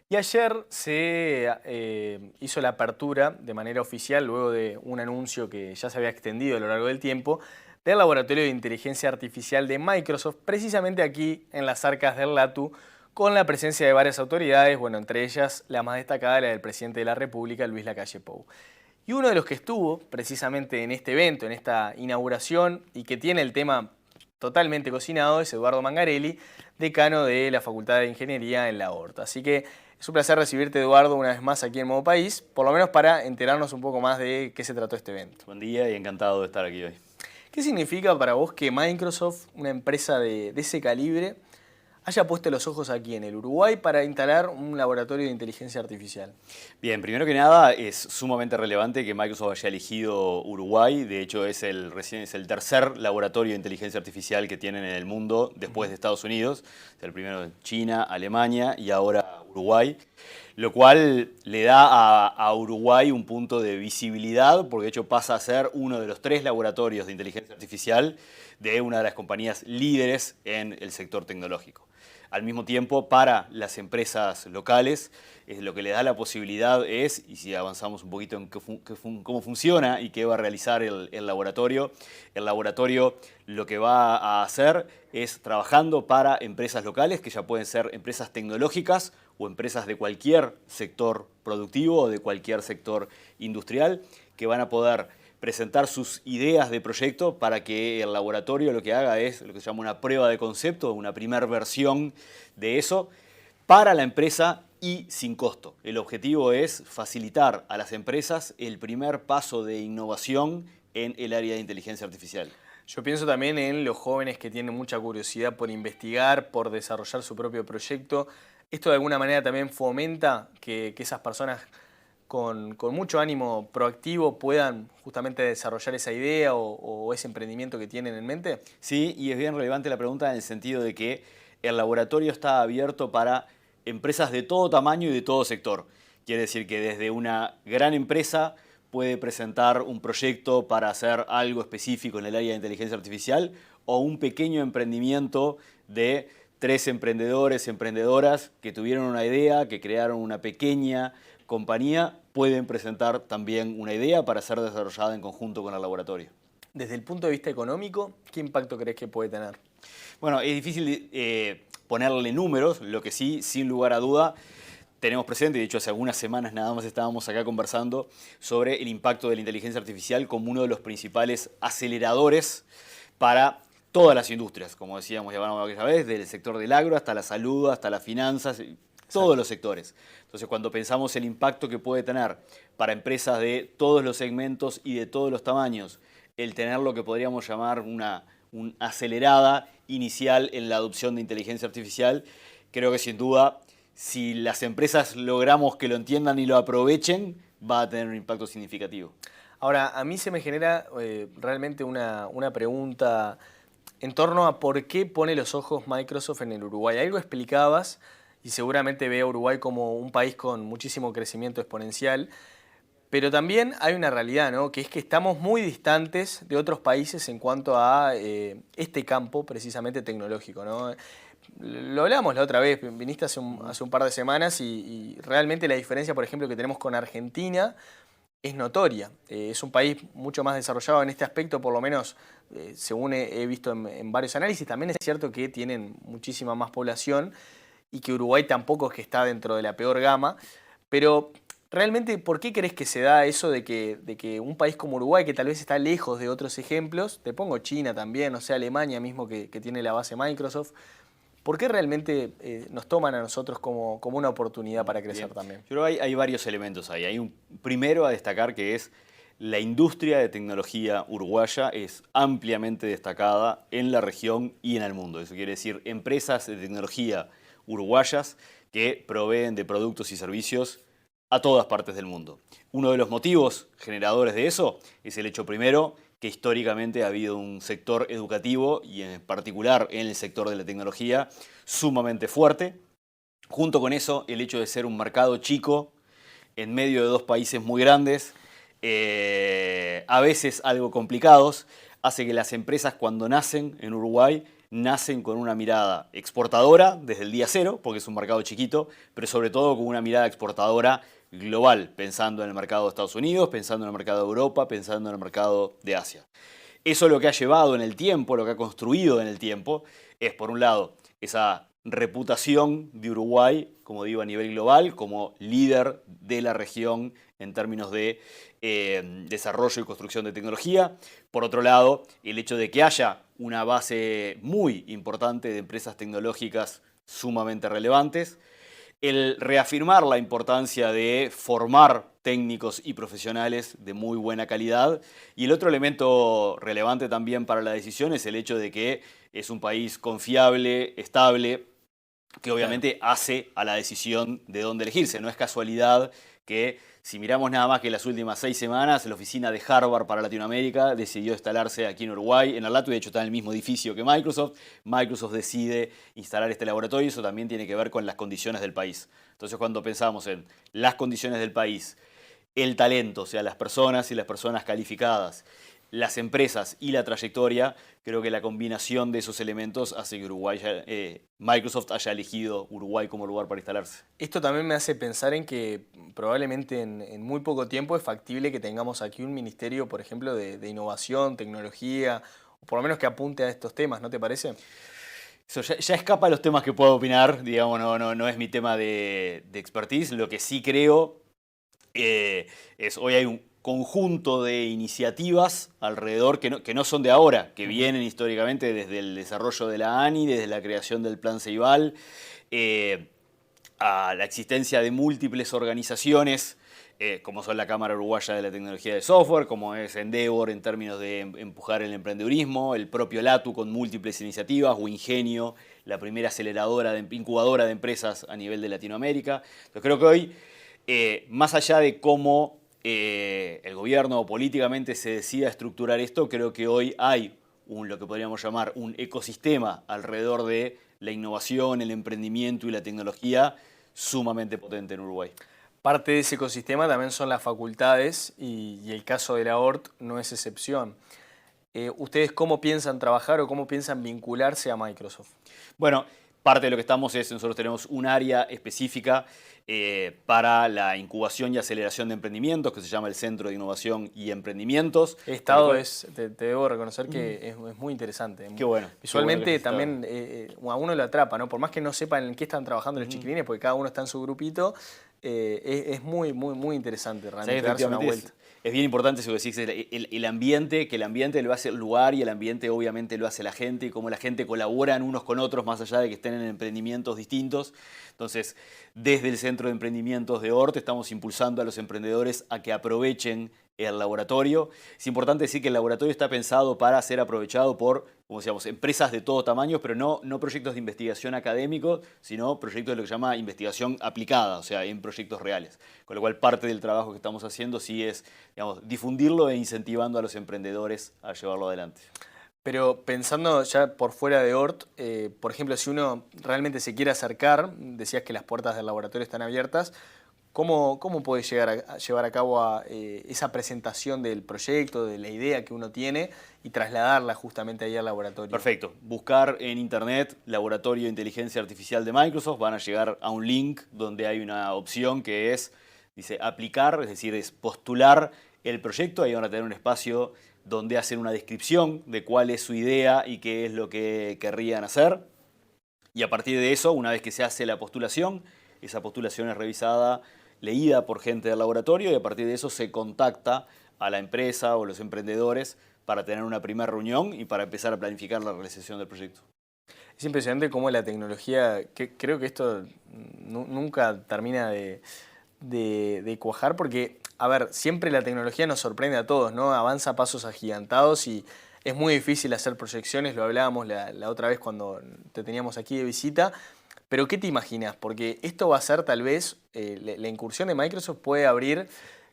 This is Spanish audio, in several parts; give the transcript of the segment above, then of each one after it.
Y ayer se hizo la apertura de manera oficial, luego de un anuncio que ya se había extendido a lo largo del tiempo, del laboratorio de inteligencia artificial de Microsoft, precisamente aquí en las arcas del LATU, con la presencia de varias autoridades, bueno, entre ellas la más destacada, la del presidente de la República, Luis Lacalle Pou. Y uno de los que estuvo precisamente en este evento, en esta inauguración, y que tiene el tema totalmente cocinado, es Eduardo Mangarelli, decano de la Facultad de Ingeniería en la Horta. Así que es un placer recibirte, Eduardo, una vez más aquí en Modo País, por lo menos para enterarnos un poco más de qué se trató este evento. Buen día y encantado de estar aquí hoy. ¿Qué significa para vos que Microsoft, una empresa de ese calibre, haya puesto los ojos aquí en el Uruguay para instalar un laboratorio de inteligencia artificial? Bien, primero que nada es sumamente relevante que Microsoft haya elegido Uruguay. De hecho recién es el tercer laboratorio de inteligencia artificial que tienen en el mundo después de Estados Unidos. El primero en China, Alemania y ahora Uruguay. Lo cual le da a Uruguay un punto de visibilidad porque de hecho pasa a ser uno de los 3 laboratorios de inteligencia artificial de una de las compañías líderes en el sector tecnológico. Al mismo tiempo, para las empresas locales, lo que le da la posibilidad es, y si avanzamos un poquito en cómo funciona y qué va a realizar el laboratorio lo que va a hacer es trabajando para empresas locales, que ya pueden ser empresas tecnológicas o empresas de cualquier sector productivo o de cualquier sector industrial, que van a poder presentar sus ideas de proyecto para que el laboratorio lo que haga es lo que se llama una prueba de concepto, una primera versión de eso para la empresa y sin costo. El objetivo es facilitar a las empresas el primer paso de innovación en el área de inteligencia artificial. Yo pienso también en los jóvenes que tienen mucha curiosidad por investigar, por desarrollar su propio proyecto. ¿Esto de alguna manera también fomenta que esas personas con mucho ánimo proactivo puedan justamente desarrollar esa idea o ese emprendimiento que tienen en mente? Sí, y es bien relevante la pregunta en el sentido de que el laboratorio está abierto para empresas de todo tamaño y de todo sector. Quiere decir que desde una gran empresa puede presentar un proyecto para hacer algo específico en el área de inteligencia artificial o un pequeño emprendimiento de 3 emprendedores, emprendedoras que tuvieron una idea, que crearon una pequeña compañía, pueden presentar también una idea para ser desarrollada en conjunto con el laboratorio. Desde el punto de vista económico, ¿qué impacto crees que puede tener? Bueno, es difícil ponerle números, lo que sí, sin lugar a duda, tenemos presente, de hecho hace algunas semanas nada más estábamos acá conversando sobre el impacto de la inteligencia artificial como uno de los principales aceleradores para todas las industrias, como decíamos ya aquella vez, desde el sector del agro hasta la salud, hasta las finanzas, todos los sectores. Entonces cuando pensamos el impacto que puede tener para empresas de todos los segmentos y de todos los tamaños, el tener lo que podríamos llamar una acelerada inicial en la adopción de inteligencia artificial, creo que sin duda, si las empresas logramos que lo entiendan y lo aprovechen, va a tener un impacto significativo. Ahora, a mí se me genera realmente una pregunta en torno a por qué pone los ojos Microsoft en el Uruguay. Algo explicabas y seguramente ve a Uruguay como un país con muchísimo crecimiento exponencial, pero también hay una realidad, ¿no? Que es que estamos muy distantes de otros países en cuanto a este campo precisamente tecnológico, ¿no? Lo hablábamos la otra vez, viniste hace un par de semanas y realmente la diferencia, por ejemplo, que tenemos con Argentina es notoria. Es un país mucho más desarrollado en este aspecto, por lo menos según he visto en varios análisis. También es cierto que tienen muchísima más población y que Uruguay tampoco es que está dentro de la peor gama, pero realmente, ¿por qué crees que se da eso de que un país como Uruguay, que tal vez está lejos de otros ejemplos, te pongo China también, o sea, Alemania mismo que tiene la base Microsoft, ¿por qué realmente nos toman a nosotros como una oportunidad para crecer Bien. también? Yo creo que hay varios elementos ahí. Hay un primero a destacar que es la industria de tecnología uruguaya es ampliamente destacada en la región y en el mundo. Eso quiere decir empresas de tecnología uruguayas que proveen de productos y servicios a todas partes del mundo. Uno de los motivos generadores de eso es el hecho primero que históricamente ha habido un sector educativo y en particular en el sector de la tecnología sumamente fuerte. Junto con eso, el hecho de ser un mercado chico en medio de 2 países muy grandes, a veces algo complicados, hace que las empresas cuando nacen en Uruguay nacen con una mirada exportadora desde el día cero, porque es un mercado chiquito, pero sobre todo con una mirada exportadora global, pensando en el mercado de Estados Unidos, pensando en el mercado de Europa, pensando en el mercado de Asia. Eso lo que ha llevado en el tiempo, lo que ha construido en el tiempo, es por un lado esa reputación de Uruguay, como digo, a nivel global, como líder de la región en términos de desarrollo y construcción de tecnología. Por otro lado, el hecho de que haya una base muy importante de empresas tecnológicas sumamente relevantes. El reafirmar la importancia de formar técnicos y profesionales de muy buena calidad. Y el otro elemento relevante también para la decisión es el hecho de que es un país confiable, estable, que obviamente hace a la decisión de dónde elegirse. No es casualidad que, si miramos nada más que las últimas 6 semanas, la oficina de Harvard para Latinoamérica decidió instalarse aquí en Uruguay, en Arlatu, y de hecho está en el mismo edificio que Microsoft. Microsoft decide instalar este laboratorio y eso también tiene que ver con las condiciones del país. Entonces, cuando pensamos en las condiciones del país, el talento, o sea, las personas y las personas calificadas, las empresas y la trayectoria, creo que la combinación de esos elementos hace que Microsoft haya elegido Uruguay como lugar para instalarse. Esto también me hace pensar en que probablemente en muy poco tiempo es factible que tengamos aquí un ministerio, por ejemplo, de innovación, tecnología, o por lo menos que apunte a estos temas, ¿no te parece? Eso ya escapa a los temas que puedo opinar, digamos, no es mi tema de expertise. Lo que sí creo es hoy hay un conjunto de iniciativas alrededor que no son de ahora, que vienen históricamente desde el desarrollo de la ANI, desde la creación del Plan Ceibal, a la existencia de múltiples organizaciones, como son la Cámara Uruguaya de la Tecnología de Software, como es Endeavor en términos de empujar el emprendedurismo, el propio LATU con múltiples iniciativas, o Ingenio, la primera incubadora de empresas a nivel de Latinoamérica. Entonces creo que hoy, más allá de cómo el gobierno políticamente se decida estructurar esto, creo que hoy hay lo que podríamos llamar un ecosistema alrededor de la innovación, el emprendimiento y la tecnología sumamente potente en Uruguay. Parte de ese ecosistema también son las facultades y el caso de la ORT no es excepción. ¿Ustedes cómo piensan trabajar o cómo piensan vincularse a Microsoft? Bueno, parte de lo que estamos nosotros tenemos un área específica para la incubación y aceleración de emprendimientos, que se llama el Centro de Innovación y Emprendimientos. He estado, te debo reconocer que es muy interesante. Qué bueno. Visualmente qué bueno también a uno lo atrapa, ¿no? Por más que no sepan en qué están trabajando los chiquilines, porque cada uno está en su grupito, es muy interesante realmente darse una vuelta. Es bien importante eso que decís, el ambiente, que el ambiente lo hace el lugar y el ambiente obviamente lo hace la gente y cómo la gente colaboran unos con otros más allá de que estén en emprendimientos distintos. Entonces, desde el Centro de Emprendimientos de ORT estamos impulsando a los emprendedores a que aprovechen el laboratorio. Es importante decir que el laboratorio está pensado para ser aprovechado por, como decíamos, empresas de todo tamaño, pero no proyectos de investigación académicos, sino proyectos de lo que se llama investigación aplicada, o sea, en proyectos reales. Con lo cual, parte del trabajo que estamos haciendo sí es, digamos, difundirlo e incentivando a los emprendedores a llevarlo adelante. Pero pensando ya por fuera de ORT, por ejemplo, si uno realmente se quiere acercar, decías que las puertas del laboratorio están abiertas, ¿cómo puede llevar a cabo esa presentación del proyecto, de la idea que uno tiene y trasladarla justamente ahí al laboratorio? Perfecto. Buscar en internet Laboratorio de Inteligencia Artificial de Microsoft, van a llegar a un link donde hay una opción que dice aplicar, es decir, es postular el proyecto. Ahí van a tener un espacio donde hacen una descripción de cuál es su idea y qué es lo que querrían hacer. Y a partir de eso, una vez que se hace la postulación, esa postulación es revisada, leída por gente del laboratorio y a partir de eso se contacta a la empresa o los emprendedores para tener una primera reunión y para empezar a planificar la realización del proyecto. Es impresionante cómo la tecnología, creo que esto nunca termina de cuajar porque, a ver, siempre la tecnología nos sorprende a todos, ¿no? Avanza a pasos agigantados y es muy difícil hacer proyecciones, lo hablábamos la otra vez cuando te teníamos aquí de visita. Pero ¿qué te imaginas? Porque esto va a ser tal vez, la incursión de Microsoft puede abrir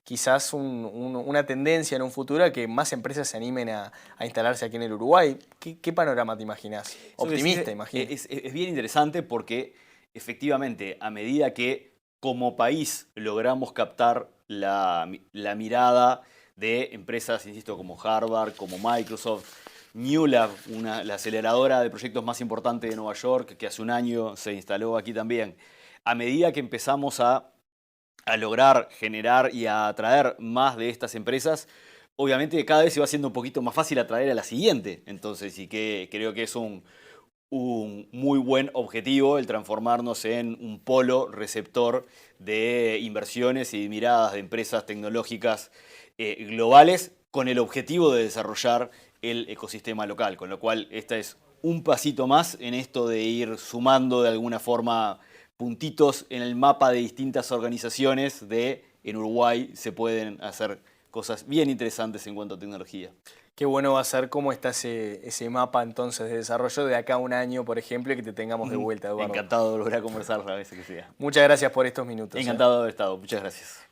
quizás una tendencia en un futuro a que más empresas se animen a instalarse aquí en el Uruguay. ¿Qué panorama te imaginas? Optimista, imagino. Es bien interesante porque efectivamente a medida que como país logramos captar la mirada de empresas, insisto, como Harvard, como Microsoft, New Lab, la aceleradora de proyectos más importante de Nueva York, que hace un año se instaló aquí también. A medida que empezamos a lograr generar y a atraer más de estas empresas, obviamente cada vez se va haciendo un poquito más fácil atraer a la siguiente. Entonces, sí que creo que es un muy buen objetivo el transformarnos en un polo receptor de inversiones y miradas de empresas tecnológicas globales con el objetivo de desarrollar el ecosistema local. Con lo cual, esta es un pasito más en esto de ir sumando de alguna forma puntitos en el mapa de distintas organizaciones en Uruguay se pueden hacer cosas bien interesantes en cuanto a tecnología. Qué bueno va a ser cómo está ese mapa entonces de desarrollo de acá a un año, por ejemplo, y que te tengamos de vuelta, Eduardo. Encantado de volver a conversar la vez que sea. Muchas gracias por estos minutos. Encantado de haber estado. Muchas gracias.